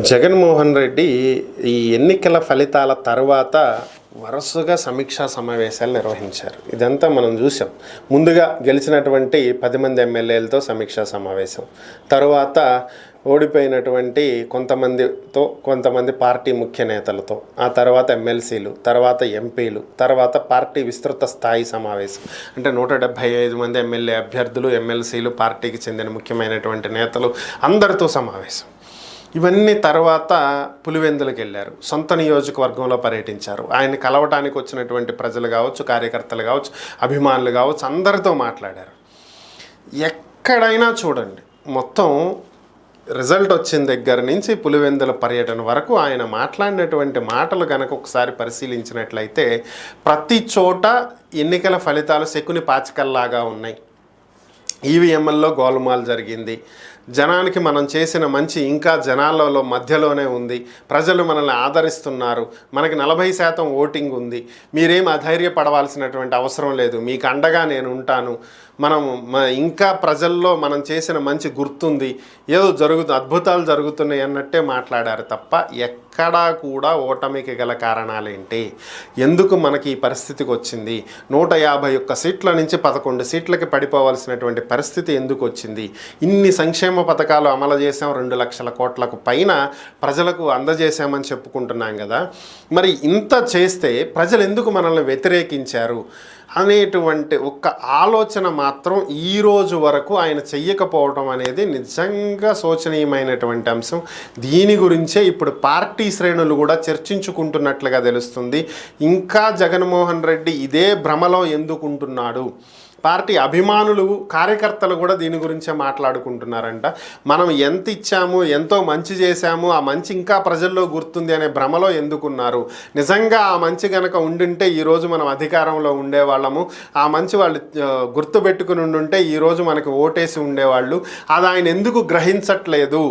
జగన్మోహన్ రెడ్డి ఈ ఎన్నికల ఫలితాల తర్వాత వరుసగా సమీక్షా సమావేశాలు నిర్వహించారు. ఇదంతా మనం చూసాం. ముందుగా గెలిచినటువంటి 10 మంది ఎమ్మెల్యేలతో సమీక్షా సమావేశం, తరువాత ఓడిపోయినటువంటి కొంతమంది పార్టీ ముఖ్య నేతలతో, ఆ తర్వాత ఎమ్మెల్సీలు, తర్వాత ఎంపీలు, తర్వాత పార్టీ విస్తృత స్థాయి సమావేశం. అంటే 175 మంది ఎమ్మెల్యే అభ్యర్థులు, ఎమ్మెల్సీలు, పార్టీకి చెందిన ముఖ్యమైనటువంటి నేతలు అందరితో సమావేశం. ఇవన్నీ తర్వాత పులివెందులకు వెళ్ళారు, సొంత నియోజకవర్గంలో పర్యటించారు. ఆయన కలవటానికి వచ్చినటువంటి ప్రజలు కావచ్చు, కార్యకర్తలు కావచ్చు, అభిమానులు కావచ్చు, అందరితో మాట్లాడారు. ఎక్కడైనా చూడండి, మొత్తం రిజల్ట్ వచ్చిన దగ్గర నుంచి పులివెందుల పర్యటన వరకు ఆయన మాట్లాడినటువంటి మాటలు కనుక ఒకసారి పరిశీలించినట్లయితే ప్రతి చోట ఎన్నికల ఫలితాలు శకుని పాచికల్లాగా ఉన్నాయి. ఈవీఎంల్లో గోల్మాల్ జరిగింది, జనానికి మనం చేసిన మంచి ఇంకా జనాలలో మధ్యలోనే ఉంది, ప్రజలు మనల్ని ఆదరిస్తున్నారు, మనకి 40% ఓటింగ్ ఉంది, మీరేం అధైర్యపడవలసినటువంటి అవసరం లేదు, మీకు అండగా నేను ఉంటాను, ఇంకా ప్రజల్లో మనం చేసిన మంచి గుర్తుంది, ఏదో అద్భుతాలు జరుగుతున్నాయి అన్నట్టే మాట్లాడారు తప్ప ఎక్కడా కూడా ఓటమికి గల కారణాలేంటి, ఎందుకు మనకి ఈ పరిస్థితికి వచ్చింది, 151 సీట్ల నుంచి 11 సీట్లకి పడిపోవాల్సినటువంటి పరిస్థితి ఎందుకు వచ్చింది, ఇన్ని సంక్షేమ పథకాలు అమలు చేసాం, 2 లక్షల కోట్లకు పైన ప్రజలకు అందజేసామని చెప్పుకుంటున్నాం కదా, మరి ఇంత చేస్తే ప్రజలు ఎందుకు మనల్ని వ్యతిరేకించారు అనేటువంటి ఒక్క ఆలోచన మాత్రం ఈరోజు వరకు ఆయన చెయ్యకపోవడం అనేది నిజంగా శోచనీయమైనటువంటి అంశం. దీని గురించే ఇప్పుడు పార్టీ శ్రేణులు కూడా చర్చించుకుంటున్నట్లుగా తెలుస్తుంది. ఇంకా జగన్మోహన్ రెడ్డి ఇదే భ్రమలో ఎందుకుంటున్నాడు, పార్టీ అభిమానులు, కార్యకర్తలు కూడా దీని గురించే మాట్లాడుకుంటున్నారంట. మనం ఎంత ఇచ్చాము, ఎంతో మంచి చేశాము, ఆ మంచి ఇంకా ప్రజల్లో గుర్తుంది అనే భ్రమలో ఎందుకున్నారు, నిజంగా ఆ మంచి కనుక ఉండింటే ఈరోజు మనం అధికారంలో ఉండేవాళ్ళము, ఆ మంచి వాళ్ళు గుర్తుపెట్టుకుని ఉండుంటే ఈరోజు మనకి ఓటేసి ఉండేవాళ్ళు, అది ఆయన ఎందుకు గ్రహించట్లేదు,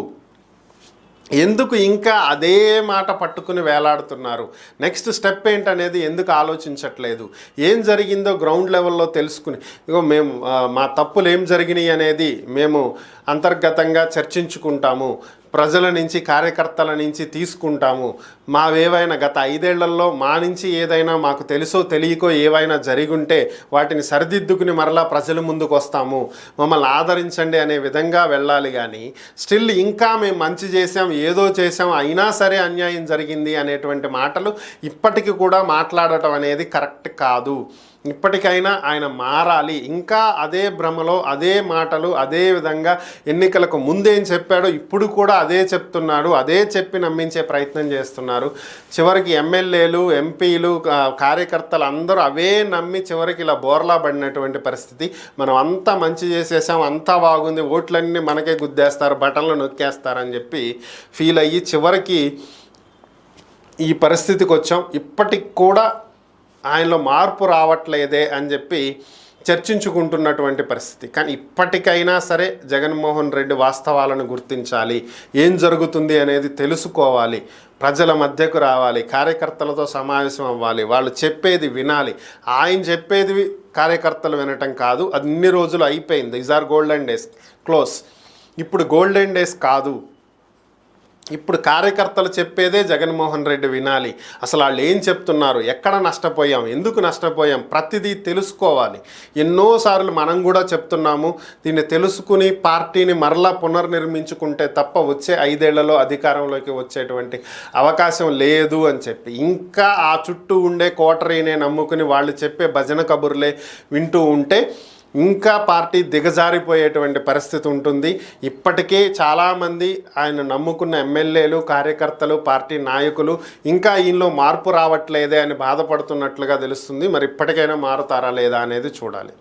ఎందుకు ఇంకా అదే మాట పట్టుకుని వేలాడుతున్నారు, నెక్స్ట్ స్టెప్ ఏంటనేది ఎందుకు ఆలోచించట్లేదు, ఏం జరిగిందో గ్రౌండ్ లెవెల్లో తెలుసుకుని, ఇగో మేము మా తప్పులు ఏం జరిగినాయి అనేది మేము అంతర్గతంగా చర్చించుకుంటాము, ప్రజల నుంచి, కార్యకర్తల నుంచి తీసుకుంటాము, మావేవైనా గత 5 ఏళ్లలో మా నుంచి ఏదైనా మాకు తెలుసో తెలియకో ఏవైనా జరిగుంటే వాటిని సరిదిద్దుకుని మరలా ప్రజల ముందుకు వస్తాము, మమ్మల్ని ఆదరించండి అనే విధంగా వెళ్ళాలి. కానీ స్టిల్ ఇంకా మేము మంచి చేసాం, ఏదో చేసాం, అయినా సరే అన్యాయం జరిగింది అనేటువంటి మాటలు ఇప్పటికీ కూడా మాట్లాడటం అనేది కరెక్ట్ కాదు. ఇప్పటికైనా ఆయన మారాలి. ఇంకా అదే భ్రమలో, అదే మాటలు, అదే విధంగా ఎన్నికలకు ముందేం చెప్పాడో ఇప్పుడు కూడా అదే చెప్తున్నాడు, అదే చెప్పి నమ్మించే ప్రయత్నం చేస్తున్నారు. చివరికి ఎమ్మెల్యేలు, ఎంపీలు, కార్యకర్తలు అందరూ అవే నమ్మి చివరికి ఇలా బోర్లా పడినటువంటి పరిస్థితి. మనం అంతా మంచి చేసేసాం, అంతా బాగుంది, ఓట్లన్నీ మనకే గుద్దేస్తారు, బటన్లు నొక్కేస్తారని చెప్పి ఫీల్ అయ్యి చివరికి ఈ పరిస్థితికి వచ్చాం. ఇప్పటికి కూడా ఆయనలో మార్పు రావట్లేదే అని చెప్పి చర్చించుకుంటున్నటువంటి పరిస్థితి. కానీ ఇప్పటికైనా సరే జగన్మోహన్ రెడ్డి వాస్తవాలను గుర్తించాలి, ఏం జరుగుతుంది అనేది తెలుసుకోవాలి, ప్రజల మధ్యకు రావాలి, కార్యకర్తలతో సమావేశం అవ్వాలి, వాళ్ళు చెప్పేది వినాలి. ఆయన చెప్పేది కార్యకర్తలు వినటం కాదు, అది ఇన్ని రోజులు అయిపోయింది. These are golden days, close. ఇప్పుడు గోల్డెన్ డేస్ కాదు, ఇప్పుడు కార్యకర్తలు చెప్పేదే జగన్మోహన్ రెడ్డి వినాలి. అసలు వాళ్ళు ఏం చెప్తున్నారు, ఎక్కడ నష్టపోయాం, ఎందుకు నష్టపోయాం, ప్రతిదీ తెలుసుకోవాలి. ఎన్నోసార్లు మనం కూడా చెప్తున్నాము, దీన్ని తెలుసుకుని పార్టీని మరలా పునర్నిర్మించుకుంటే తప్ప వచ్చే 5 ఏళ్లలో అధికారంలోకి వచ్చేటువంటి అవకాశం లేదు అని చెప్పి, ఇంకా ఆ చుట్టూ ఉండే కోటరీనే నమ్ముకుని వాళ్ళు చెప్పే భజన కబుర్లే వింటూ ఉంటే ఇంకా పార్టీ దిగజారిపోయేటువంటి పరిస్థితి ఉంటుంది. ఇప్పటికే చాలామంది ఆయన నమ్ముకున్న ఎమ్మెల్యేలు, కార్యకర్తలు, పార్టీ నాయకులు ఇంకా ఈయనలో మార్పు రావట్లేదే అని బాధపడుతున్నట్లుగా తెలుస్తుంది. మరి ఇప్పటికైనా మారుతారా లేదా అనేది చూడాలి.